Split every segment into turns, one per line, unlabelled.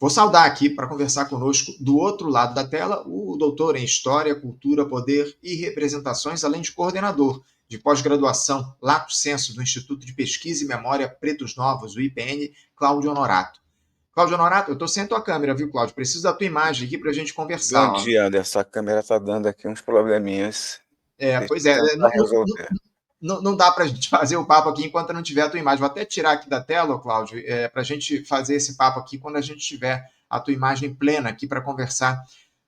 Vou saudar aqui para conversar conosco do outro lado da tela o doutor em História, Cultura, Poder e Representações, além de coordenador de pós-graduação Lato Sensu do Instituto de Pesquisa e Memória Pretos Novos, o IPN, Cláudio Honorato. Cláudio Honorato, eu estou sem a tua câmera, viu, Cláudio? Preciso da tua imagem aqui para a gente
Bom
conversar. Ó.
dia, Anderson. A câmera está dando aqui uns probleminhas. Deixa
Pois
eu
é,
tentar resolver.
não dá para a gente fazer o papo aqui enquanto não tiver a tua imagem. Vou até tirar aqui da tela, Cláudio, para a gente fazer esse papo aqui quando a gente tiver a tua imagem plena aqui para conversar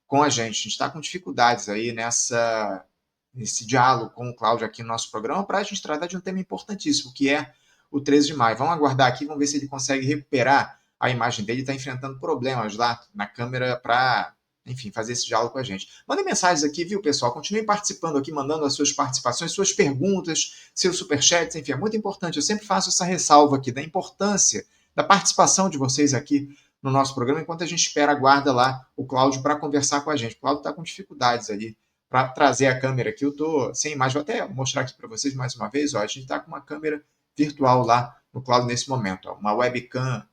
com a gente. A gente está com dificuldades aí nesse diálogo com o Cláudio aqui no nosso programa para a gente tratar de um tema importantíssimo, que é o 13 de maio. Vamos aguardar aqui, vamos ver se ele consegue recuperar a imagem dele. Está enfrentando problemas lá na câmera para, enfim, fazer esse diálogo com a gente. Mandem mensagens aqui, viu, pessoal? Continuem participando aqui, mandando as suas participações, suas perguntas, seus superchats, enfim, é muito importante. Eu sempre faço essa ressalva aqui da importância da participação de vocês aqui no nosso programa, enquanto a gente aguarda lá o Cláudio para conversar com a gente. O Cláudio está com dificuldades ali para trazer a câmera aqui. Eu estou sem imagem, vou até mostrar aqui para vocês mais uma vez. Ó, a gente está com uma câmera virtual lá no Cláudio nesse momento, ó, uma webcam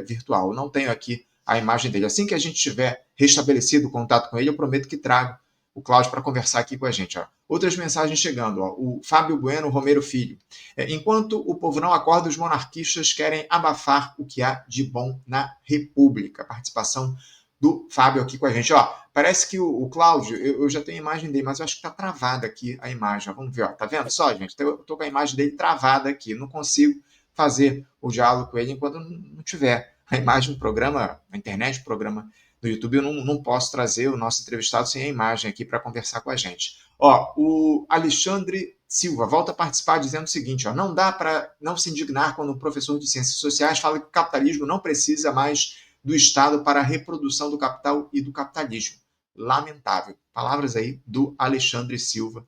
virtual. Eu não tenho aqui a imagem dele. Assim que a gente tiver restabelecido o contato com ele, eu prometo que trago o Cláudio para conversar aqui com a gente. Ó. Outras mensagens chegando. Ó. O Fábio Bueno Romero Filho. Enquanto o povo não acorda, os monarquistas querem abafar o que há de bom na República. A participação do Fábio aqui com a gente. Ó, parece que o Cláudio, eu já tenho a imagem dele, mas eu acho que está travada aqui a imagem. Ó, vamos ver, ó, tá vendo só, gente? Eu estou com a imagem dele travada aqui. Não consigo fazer o diálogo com ele enquanto não tiver a imagem do programa, na internet, o programa do YouTube. Eu não posso trazer o nosso entrevistado sem a imagem aqui para conversar com a gente. Ó, o Alexandre Silva volta a participar dizendo o seguinte: ó, não dá para não se indignar quando um professor de ciências sociais fala que o capitalismo não precisa mais do Estado para a reprodução do capital e do capitalismo. Lamentável. Palavras aí do Alexandre Silva.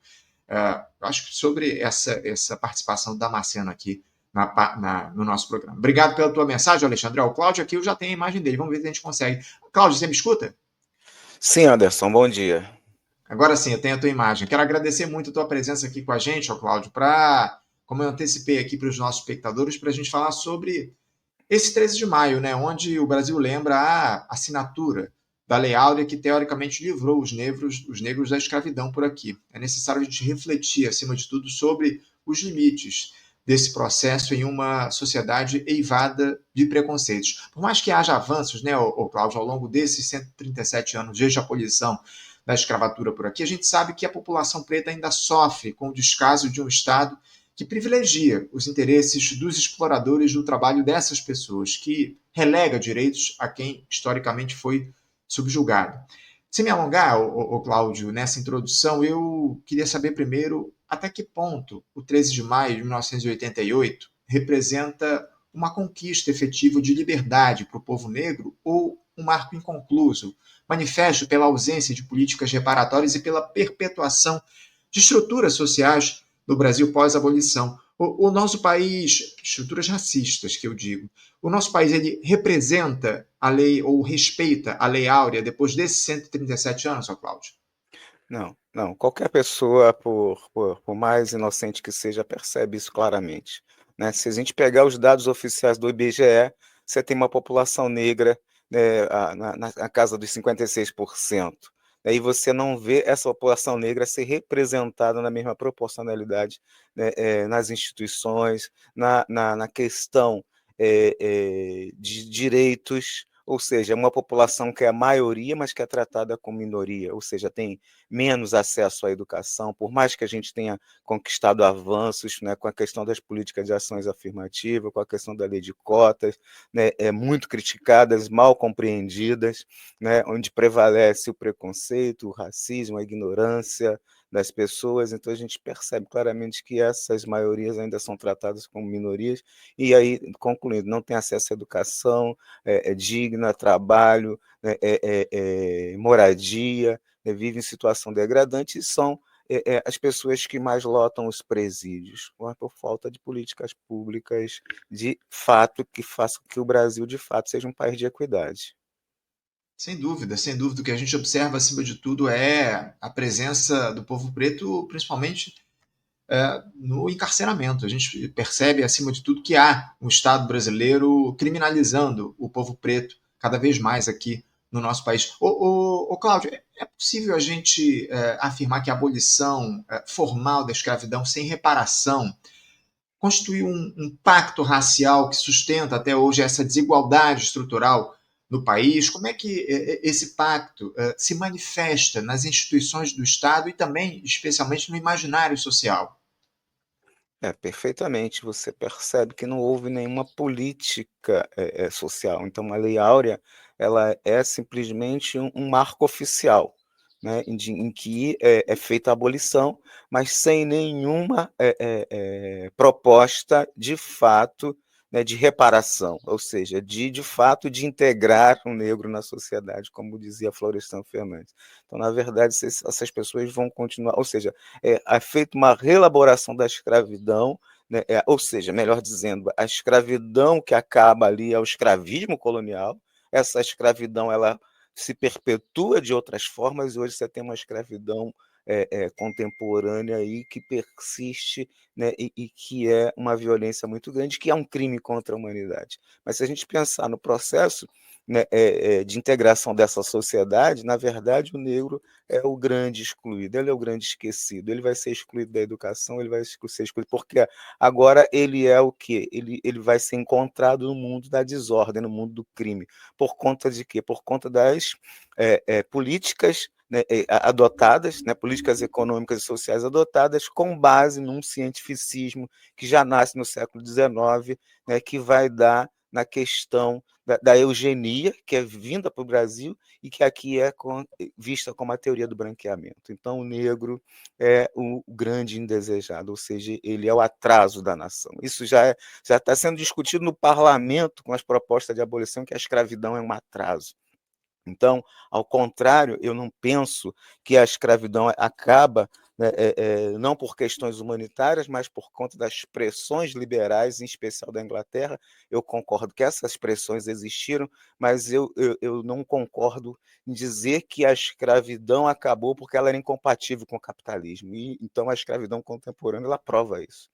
Acho que sobre essa participação do Damasceno aqui no nosso programa. Obrigado pela tua mensagem, Alexandre. O Cláudio aqui, eu já tenho a imagem dele. Vamos ver se a gente consegue. Cláudio, você me escuta?
Sim, Anderson, bom dia.
Agora sim, eu tenho a tua imagem. Quero agradecer muito a tua presença aqui com a gente, Cláudio, para, como eu antecipei aqui para os nossos espectadores, para a gente falar sobre esse 13 de maio, né, onde o Brasil lembra a assinatura da Lei Áurea, que teoricamente livrou os negros da escravidão por aqui. É necessário a gente refletir, acima de tudo, sobre os limites desse processo em uma sociedade eivada de preconceitos. Por mais que haja avanços, né, Cláudio, ao longo desses 137 anos desde a abolição da escravatura por aqui, a gente sabe que a população preta ainda sofre com o descaso de um Estado que privilegia os interesses dos exploradores do trabalho dessas pessoas, que relega direitos a quem historicamente foi subjugado. Sem me alongar, Cláudio, nessa introdução, eu queria saber primeiro até que ponto o 13 de maio de 1988 representa uma conquista efetiva de liberdade para o povo negro ou um marco inconcluso, manifesto pela ausência de políticas reparatórias e pela perpetuação de estruturas sociais do Brasil pós-abolição. O nosso país, estruturas racistas que eu digo, o nosso país ele representa a lei ou respeita a Lei Áurea depois desses 137 anos, Cláudio?
Não. Qualquer pessoa, por mais inocente que seja, percebe isso claramente, né? Se a gente pegar os dados oficiais do IBGE, você tem uma população negra, né, na casa dos 56%. Aí você não vê essa população negra ser representada na mesma proporcionalidade, né, nas instituições, na questão de direitos, ou seja, é uma população que é a maioria, mas que é tratada como minoria, ou seja, tem menos acesso à educação, por mais que a gente tenha conquistado avanços, né, com a questão das políticas de ações afirmativas, com a questão da lei de cotas, né, muito criticadas, mal compreendidas, né, onde prevalece o preconceito, o racismo, a ignorância das pessoas. Então a gente percebe claramente que essas maiorias ainda são tratadas como minorias, e aí, concluindo, não tem acesso à educação digna, trabalho, moradia, vivem em situação degradante e são as pessoas que mais lotam os presídios, por falta de políticas públicas de fato que façam que o Brasil de fato seja um país de equidade.
Sem dúvida, sem dúvida. O que a gente observa, acima de tudo, é a presença do povo preto, principalmente no encarceramento. A gente percebe, acima de tudo, que há um Estado brasileiro criminalizando o povo preto cada vez mais aqui no nosso país. Ô Cláudio, é possível a gente afirmar que a abolição formal da escravidão sem reparação constitui um pacto racial que sustenta até hoje essa desigualdade estrutural no país? Como é que esse pacto se manifesta nas instituições do Estado e também, especialmente, no imaginário social?
Perfeitamente. Você percebe que não houve nenhuma política, social. Então a Lei Áurea, ela é simplesmente um marco oficial, né, em que é feita a abolição, mas sem nenhuma, proposta de fato, né, de reparação, ou seja, de fato, de integrar o negro na sociedade, como dizia Florestan Fernandes. Então, na verdade, essas pessoas vão continuar, ou seja, é feita uma reelaboração da escravidão, né, ou seja, melhor dizendo, a escravidão que acaba ali é o escravismo colonial. Essa escravidão ela se perpetua de outras formas e hoje você tem uma escravidão contemporânea aí que persiste, né, e que é uma violência muito grande, que é um crime contra a humanidade. Mas se a gente pensar no processo, né, de integração dessa sociedade, na verdade o negro é o grande excluído, ele é o grande esquecido, ele vai ser excluído da educação, ele vai ser excluído, porque agora ele é o quê? Ele vai ser encontrado no mundo da desordem, no mundo do crime. Por conta de quê? Por conta das políticas, né, adotadas, né, políticas econômicas e sociais adotadas com base num cientificismo que já nasce no século XIX, né, que vai dar na questão da eugenia, que é vinda para o Brasil e que aqui é vista como a teoria do branqueamento. Então, o negro é o grande indesejado, ou seja, ele é o atraso da nação. Isso já está sendo discutido no parlamento com as propostas de abolição, que a escravidão é um atraso. Então, ao contrário, eu não penso que a escravidão acaba, né, não por questões humanitárias, mas por conta das pressões liberais, em especial da Inglaterra. Eu concordo que essas pressões existiram, mas eu não concordo em dizer que a escravidão acabou porque ela era incompatível com o capitalismo. E, então, a escravidão contemporânea ela prova isso.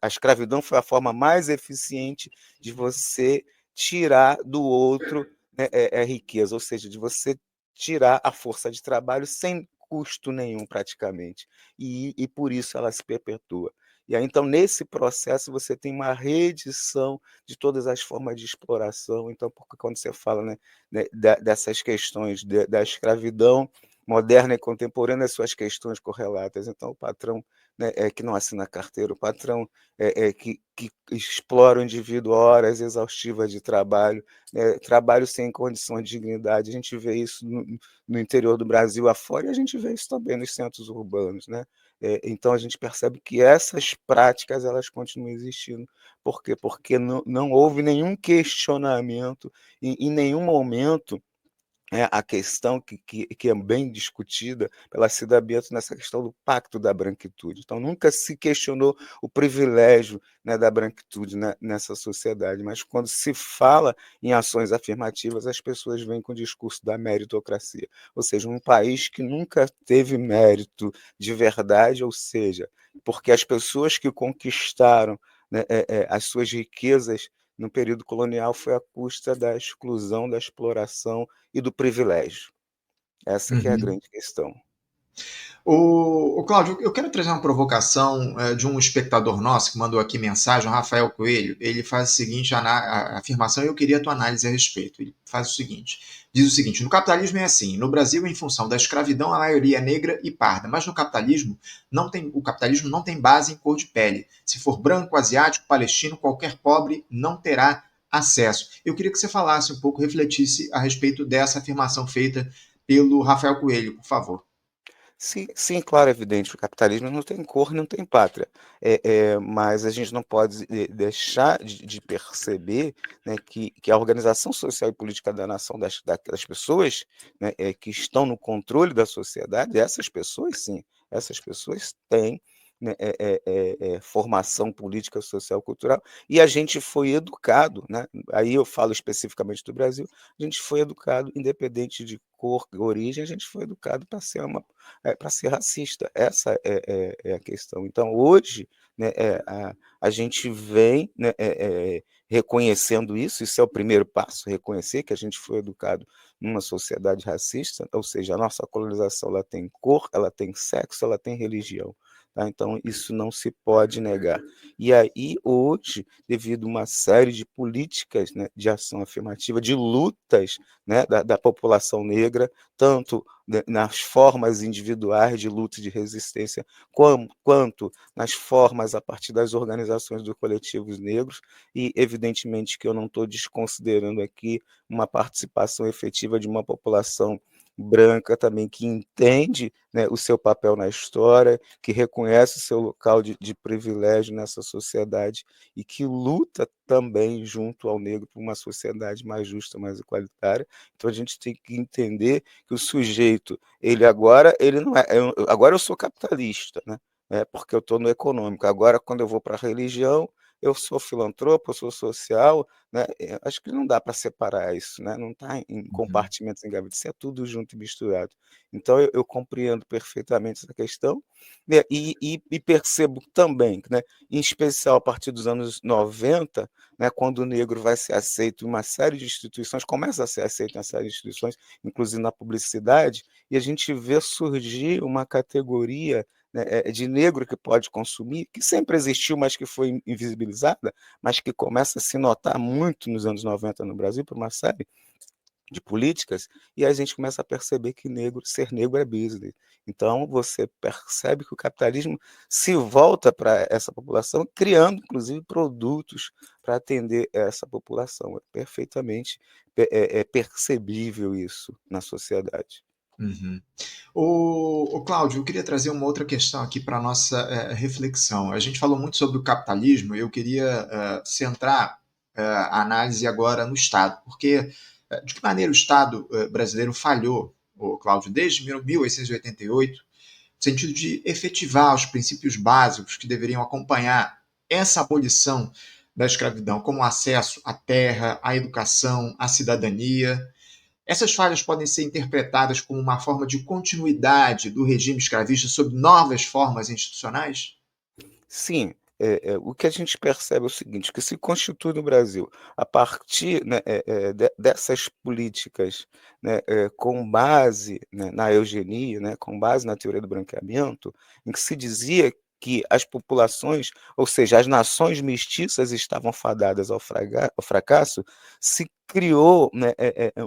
A escravidão foi a forma mais eficiente de você tirar do outro, né, riqueza, ou seja, de você tirar a força de trabalho sem custo nenhum praticamente, e por isso ela se perpetua. E aí então nesse processo você tem uma reedição de todas as formas de exploração, então porque quando você fala, né, dessas questões da escravidão moderna e contemporânea, as suas questões correlatas, então o patrão, né, que não assina carteira, o patrão, que explora o indivíduo horas exaustivas de trabalho, trabalho sem condições de dignidade. A gente vê isso no interior do Brasil afora e a gente vê isso também nos centros urbanos, né. Então a gente percebe que essas práticas elas continuam existindo. Por quê? Porque não houve nenhum questionamento em nenhum momento, a questão que é bem discutida pela Cida Bento nessa questão do pacto da branquitude. Então nunca se questionou o privilégio, né, da branquitude nessa sociedade, mas quando se fala em ações afirmativas, as pessoas vêm com o discurso da meritocracia, ou seja, um país que nunca teve mérito de verdade, ou seja, porque as pessoas que conquistaram, né, as suas riquezas no período colonial foi à custa da exclusão, da exploração e do privilégio. Essa que é a
Uhum.
grande questão.
Cláudio, eu quero trazer uma provocação de um espectador nosso que mandou aqui mensagem, o Rafael Coelho. Ele faz a seguinte afirmação e eu queria a tua análise a respeito. Ele faz o seguinte: diz o seguinte, no capitalismo é assim, no Brasil, em função da escravidão, a maioria é negra e parda, mas no capitalismo o capitalismo não tem base em cor de pele. Se for branco, asiático, palestino, qualquer pobre não terá acesso. Eu queria que você falasse um pouco, refletisse a respeito dessa afirmação feita pelo Rafael Coelho, por favor.
Sim, sim, claro, é evidente, o capitalismo não tem cor, não tem pátria. Mas a gente não pode deixar de perceber, né, que a organização social e política da nação, das pessoas, né, que estão no controle da sociedade, essas pessoas sim, essas pessoas têm, né, formação política, social, cultural, e a gente foi educado, né, aí eu falo especificamente do Brasil, a gente foi educado, independente de cor, origem, a gente foi educado para ser para ser racista, essa é a questão. Então hoje, né, a gente vem, né, reconhecendo isso é o primeiro passo, reconhecer que a gente foi educado numa sociedade racista, ou seja, a nossa colonização ela tem cor, ela tem sexo, ela tem religião, tá, então isso não se pode negar. E aí hoje, devido a uma série de políticas, né, de ação afirmativa, de lutas, né, da população negra, tanto nas formas individuais de luta e de resistência, quanto nas formas a partir das organizações dos coletivos negros, e evidentemente que eu não estou desconsiderando aqui uma participação efetiva de uma população branca também que entende, né, o seu papel na história, que reconhece o seu local de privilégio nessa sociedade e que luta também junto ao negro por uma sociedade mais justa, mais igualitária. Então a gente tem que entender que o sujeito, ele não é, agora eu sou capitalista, né? Porque eu estou no econômico. Agora, quando eu vou para a religião, eu sou filantropo, eu sou social, né? Acho que não dá para separar isso, né? Não está em
Uhum,
compartimentos, em gavetas, isso é tudo junto e misturado. Então eu compreendo perfeitamente essa questão, né? E percebo também, né, em especial a partir dos anos 90, né, quando o negro vai ser aceito em uma série de instituições, começa a ser aceito em uma série de instituições, inclusive na publicidade, e a gente vê surgir uma categoria, né, de negro que pode consumir, que sempre existiu, mas que foi invisibilizada, mas que começa a se notar muito nos anos 90 no Brasil, por uma série de políticas, e a gente começa a perceber que ser negro é business. Então você percebe que o capitalismo se volta para essa população, criando inclusive produtos para atender essa população. É perfeitamente percebível isso na sociedade.
uhum. Cláudio, eu queria trazer uma outra questão aqui para a nossa reflexão. A gente falou muito sobre o capitalismo, eu queria centrar a análise agora no Estado, porque de que maneira o Estado brasileiro falhou, Cláudio, desde 1888, no sentido de efetivar os princípios básicos que deveriam acompanhar essa abolição da escravidão, como o acesso à terra, à educação, à cidadania. Essas falhas podem ser interpretadas como uma forma de continuidade do regime escravista sob novas formas institucionais?
Sim, o que a gente percebe é o seguinte, que se constitui no Brasil, a partir, né, dessas políticas, né, com base, né, na eugenia, né, com base na teoria do branqueamento, em que se dizia que as populações, ou seja, as nações mestiças estavam fadadas ao fracasso, se criou, né,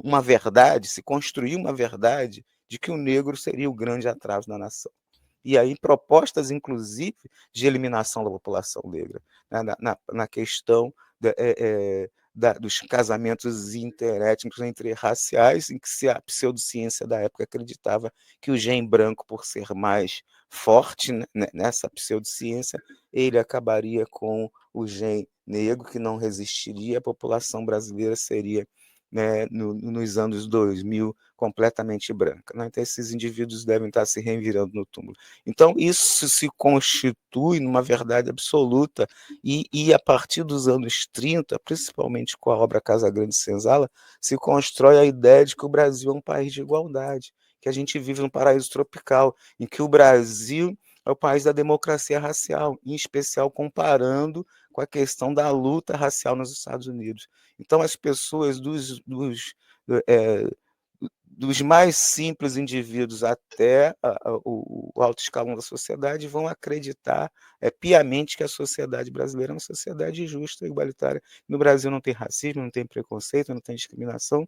uma verdade, se construiu uma verdade de que o negro seria o grande atraso da nação. E aí propostas inclusive de eliminação da população negra, né, na questão dos casamentos interétnicos entre raciais, em que se a pseudociência da época acreditava que o gene branco, por ser mais forte, né, nessa pseudociência, ele acabaria com o gene negro, que não resistiria, a população brasileira seria, né, nos anos 2000 completamente branca, né? Então esses indivíduos devem estar se revirando no túmulo. Então, isso se constitui numa verdade absoluta, e a partir dos anos 30, principalmente com a obra Casagrande e Senzala, se constrói a ideia de que o Brasil é um país de igualdade, que a gente vive num paraíso tropical, em que o Brasil é o país da democracia racial, em especial comparando com a questão da luta racial nos Estados Unidos. Então, as pessoas eh, dos mais simples indivíduos até o alto escalão da sociedade vão acreditar piamente que a sociedade brasileira é uma sociedade justa e igualitária. No Brasil não tem racismo, não tem preconceito, não tem discriminação,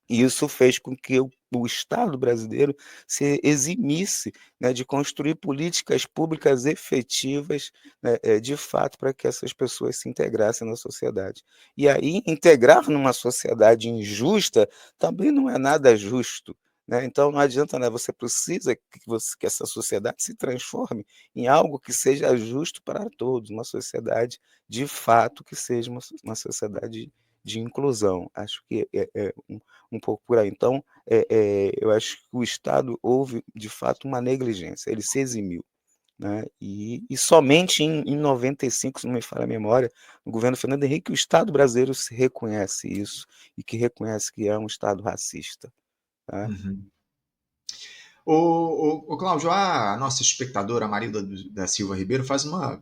e isso fez com que o Estado brasileiro se eximisse, né, de construir políticas públicas efetivas, né, de fato, para que essas pessoas se integrassem na sociedade. E aí, integrar numa sociedade injusta também não é nada justo, né, então não adianta, né, você precisa que essa sociedade se transforme em algo que seja justo para todos, uma sociedade, de fato, que seja uma sociedade de inclusão. Acho que é um pouco por aí. Então, eu acho que o Estado houve, de fato, uma negligência, ele se eximiu. né? E somente em 95, se não me falha a memória, no governo Fernando Henrique, o Estado brasileiro se reconhece isso e que reconhece que é um Estado racista. Tá?
Uhum. O Cláudio, a nossa espectadora Marilda da Silva Ribeiro faz uma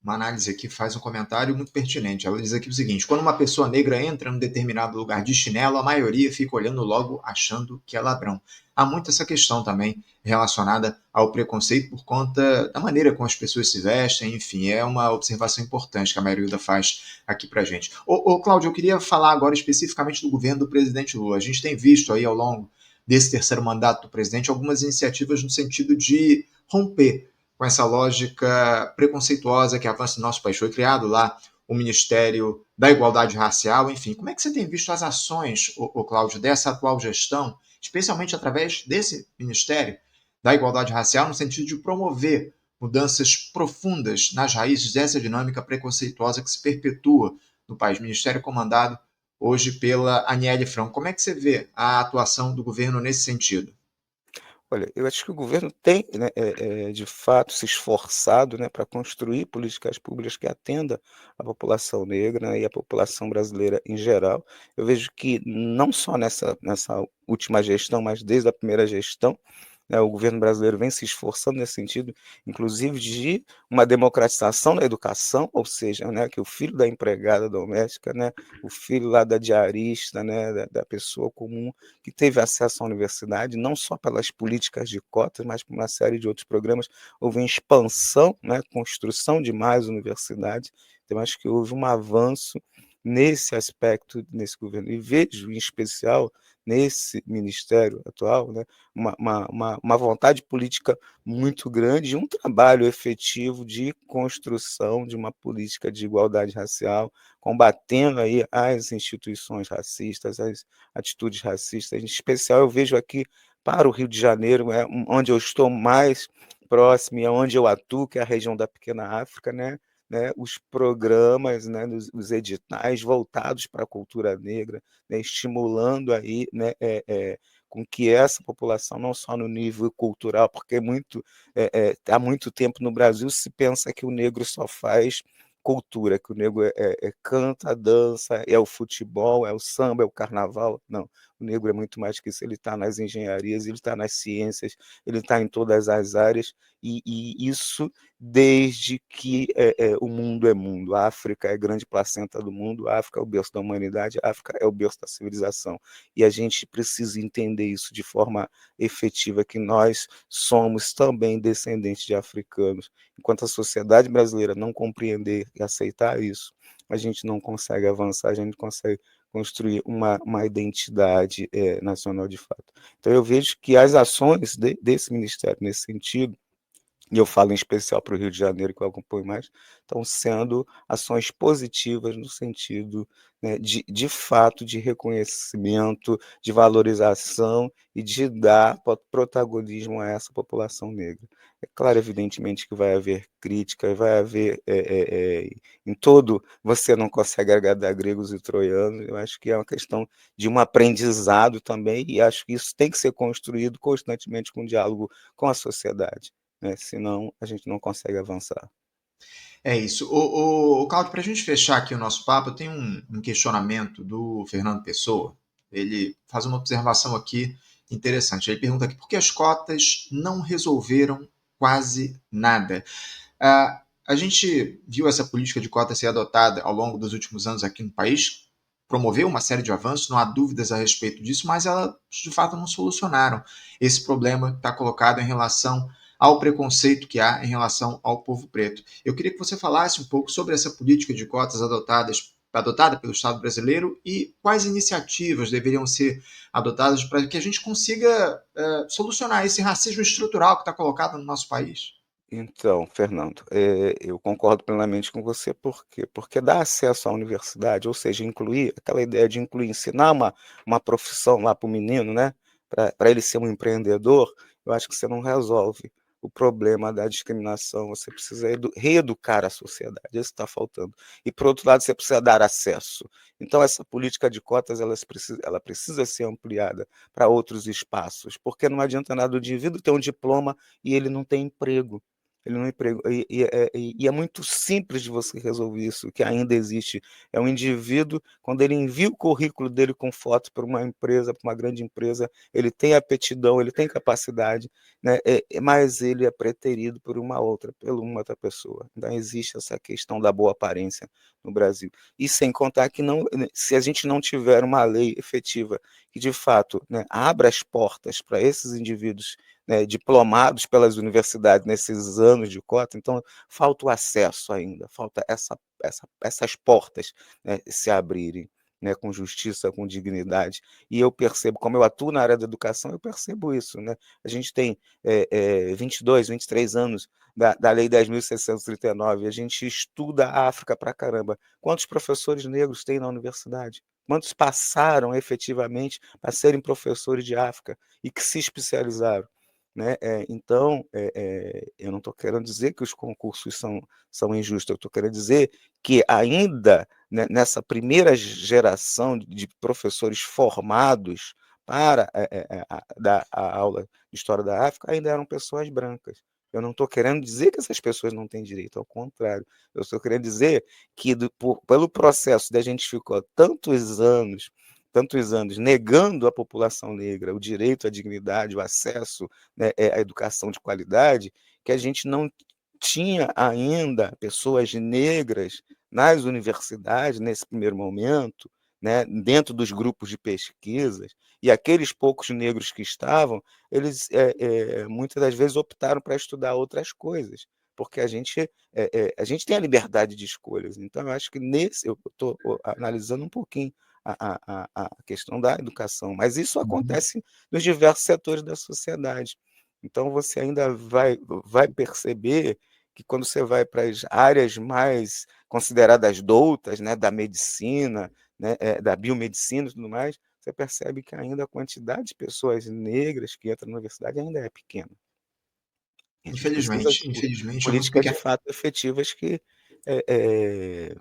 análise aqui, faz um comentário muito pertinente. Ela diz aqui o seguinte: quando uma pessoa negra entra num determinado lugar de chinelo, a maioria fica olhando logo achando que é ladrão. Há muito essa questão também relacionada ao preconceito por conta da maneira como as pessoas se vestem, enfim, é uma observação importante que a Marilda faz aqui pra gente. Cláudio, eu queria falar agora especificamente do governo do presidente Lula. A gente tem visto aí ao longo desse terceiro mandato do presidente algumas iniciativas no sentido de romper com essa lógica preconceituosa que avança no nosso país. Foi criado lá o Ministério da Igualdade Racial, enfim. Como é que você tem visto as ações, Cláudio, dessa atual gestão, especialmente através desse Ministério da Igualdade Racial, no sentido de promover mudanças profundas nas raízes dessa dinâmica preconceituosa que se perpetua no país? Ministério comandado hoje pela Aniele Franco. Como é que você vê a atuação do governo nesse sentido?
Olha, eu acho que o governo tem, né, de fato, se esforçado, né, para construir políticas públicas que atenda a população negra, né, e a população brasileira em geral. Eu vejo que não só nessa última gestão, mas desde a primeira gestão, né, o governo brasileiro vem se esforçando nesse sentido, inclusive de uma democratização da educação, ou seja, né, que o filho da empregada doméstica, né, o filho lá da diarista, né, da pessoa comum que teve acesso à universidade, não só pelas políticas de cotas, mas por uma série de outros programas. Houve uma expansão, né, construção de mais universidades, então acho que houve um avanço nesse aspecto, nesse governo. E vejo, em especial, nesse ministério atual, né, uma vontade política muito grande e um trabalho efetivo de construção de uma política de igualdade racial, combatendo aí as instituições racistas, as atitudes racistas. Em especial, eu vejo aqui para o Rio de Janeiro, onde eu estou mais próximo e onde eu atuo, que é a região da Pequena África, né, os programas, né, os editais voltados para a cultura negra, né, estimulando aí, né, com que essa população, não só no nível cultural, porque há muito tempo no Brasil se pensa que o negro só faz cultura, que o negro canta, dança, é o futebol, é o samba, é o carnaval. Não, o negro é muito mais que isso, ele está nas engenharias, ele está nas ciências, ele está em todas as áreas, e isso desde que o mundo é mundo. A África é a grande placenta do mundo, a África é o berço da humanidade, a África é o berço da civilização. E a gente precisa entender isso de forma efetiva, que nós somos também descendentes de africanos. Enquanto a sociedade brasileira não compreender e aceitar isso, a gente não consegue avançar, a gente não consegue construir uma identidade nacional de fato. Então eu vejo que as ações desse ministério nesse sentido, e eu falo em especial para o Rio de Janeiro, que eu acompanho mais, estão sendo ações positivas no sentido, né, de fato, de reconhecimento, de valorização e de dar protagonismo a essa população negra. É claro, evidentemente, que vai haver crítica, vai haver, em todo, você não consegue agradar gregos e troianos, eu acho que é uma questão de um aprendizado também, e acho que isso tem que ser construído constantemente com diálogo com a sociedade, né? Senão a gente não consegue avançar.
É isso. Claudio, para a gente fechar aqui o nosso papo, eu tenho um questionamento do Fernando Pessoa. Ele faz uma observação aqui interessante. Ele pergunta aqui por que as cotas não resolveram quase nada. A gente viu essa política de cotas ser adotada ao longo dos últimos anos aqui no país, promoveu uma série de avanços, não há dúvidas a respeito disso, mas elas de fato não solucionaram esse problema que está colocado em relação ao preconceito que há em relação ao povo preto. Eu queria que você falasse um pouco sobre essa política de cotas adotada pelo Estado brasileiro e quais iniciativas deveriam ser adotadas para que a gente consiga solucionar esse racismo estrutural que está colocado no nosso país.
Então, Fernando, eu concordo plenamente com você, por quê? Porque dar acesso à universidade, ou seja, incluir aquela ideia de incluir, ensinar uma profissão lá para o menino, né, para ele ser um empreendedor, eu acho que você não resolve o problema da discriminação, você precisa reeducar a sociedade, isso está faltando. E, por outro lado, você precisa dar acesso. Então, essa política de cotas, ela precisa ser ampliada para outros espaços, porque não adianta nada o indivíduo ter um diploma e ele não tem emprego. Ele não empregou, e é muito simples de você resolver isso, que ainda existe. É um indivíduo, quando ele envia o currículo dele com foto para uma empresa, para uma grande empresa, ele tem aptidão, ele tem capacidade, né, mas ele é preterido por uma outra pessoa. Então existe essa questão da boa aparência no Brasil. E sem contar que não, se a gente não tiver uma lei efetiva que de fato, né, abra as portas para esses indivíduos, né, diplomados pelas universidades nesses anos de cota, então falta o acesso ainda, falta essas portas, né, se abrirem, né, com justiça, com dignidade. E eu percebo, como eu atuo na área da educação, eu percebo isso, né? A gente tem 22, 23 anos da Lei 10.639, a gente estuda a África pra caramba. Quantos professores negros tem na universidade? Quantos passaram efetivamente a serem professores de África e que se especializaram? Né? Então, eu não estou querendo dizer que os concursos são injustos, eu estou querendo dizer que ainda, né, nessa primeira geração de professores formados para dar a aula de História da África, ainda eram pessoas brancas. Eu não estou querendo dizer que essas pessoas não têm direito, ao contrário. Eu estou querendo dizer que, pelo processo de a gente ficou tantos anos negando à população negra o direito à dignidade, o acesso, né, à educação de qualidade, que a gente não tinha ainda pessoas negras nas universidades nesse primeiro momento, né, dentro dos grupos de pesquisas, e aqueles poucos negros que estavam, eles muitas das vezes optaram para estudar outras coisas, porque a gente tem a liberdade de escolhas. Então, eu acho que eu estou analisando um pouquinho a questão da educação, mas isso
Uhum.
acontece nos diversos setores da sociedade. Então você ainda vai perceber que quando você vai para as áreas mais consideradas doutas, né, da medicina, né, da biomedicina e tudo mais, você percebe que ainda a quantidade de pessoas negras que entram na universidade ainda é pequena. E a gente precisa de
Infelizmente é muito
políticas de
pequeno.
fato efetivas que eh eh,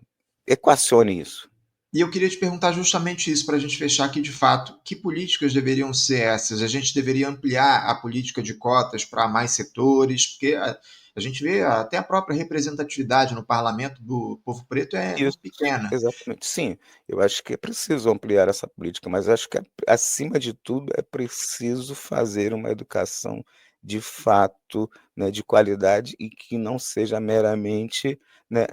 equacione isso.
E eu queria te perguntar justamente isso, para a gente fechar aqui de fato. Que políticas deveriam ser essas? A gente deveria ampliar a política de cotas para mais setores, porque a gente vê até a própria representatividade no parlamento do povo preto é
Isso,
muito pequena.
exatamente. Sim, eu acho que é preciso ampliar essa política, mas acho que, acima de tudo, é preciso fazer uma educação de fato, né, de qualidade e que não seja meramente, né,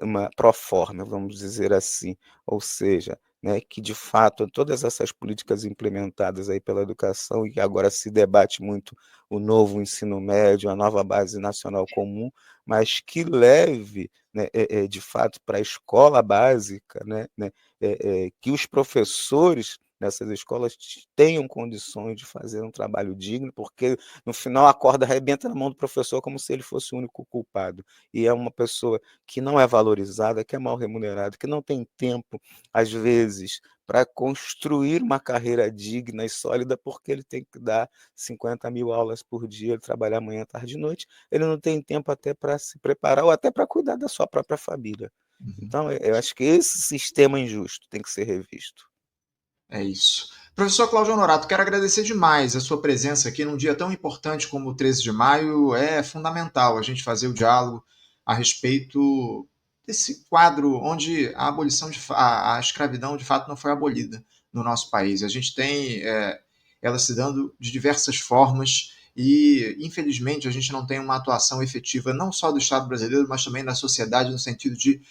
uma proforma, vamos dizer assim. Ou seja, né, que de fato todas essas políticas implementadas aí pela educação e que agora se debate muito o novo ensino médio, a nova base nacional comum, mas que leve, né, de fato para a escola básica, né, que os professores nessas escolas tenham condições de fazer um trabalho digno, porque no final a corda arrebenta na mão do professor como se ele fosse o único culpado. E é uma pessoa que não é valorizada, que é mal remunerada, que não tem tempo, às vezes, para construir uma carreira digna e sólida, porque ele tem que dar 50.000 aulas por dia, trabalhar manhã, tarde e noite, ele não tem tempo até para se preparar ou até para cuidar da sua própria família.
Uhum.
Então, eu acho que esse sistema injusto tem que ser revisto.
É isso. Professor Cláudio Honorato, quero agradecer demais a sua presença aqui num dia tão importante como o 13 de maio. É fundamental a gente fazer o diálogo a respeito desse quadro onde a abolição a escravidão de fato não foi abolida no nosso país. A gente tem ela se dando de diversas formas e, infelizmente, a gente não tem uma atuação efetiva não só do Estado brasileiro, mas também da sociedade no sentido de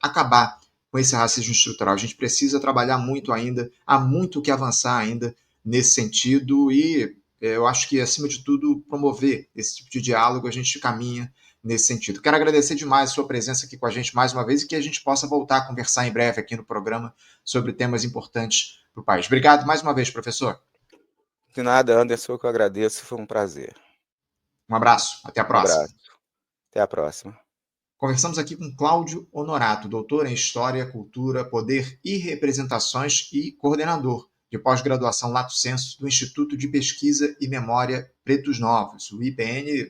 acabar com esse racismo estrutural. A gente precisa trabalhar muito ainda, há muito que avançar ainda nesse sentido e eu acho que, acima de tudo, promover esse tipo de diálogo, a gente caminha nesse sentido. Quero agradecer demais a sua presença aqui com a gente mais uma vez e que a gente possa voltar a conversar em breve aqui no programa sobre temas importantes para o país. Obrigado mais uma vez, professor.
De nada, Anderson, eu que agradeço, foi um prazer.
Um abraço, até a
Um
próxima.
abraço, até a próxima.
Conversamos aqui com Cláudio Honorato, doutor em História, Cultura, Poder e Representações e coordenador de pós-graduação Lato Sensu do Instituto de Pesquisa e Memória Pretos Novos, o IPN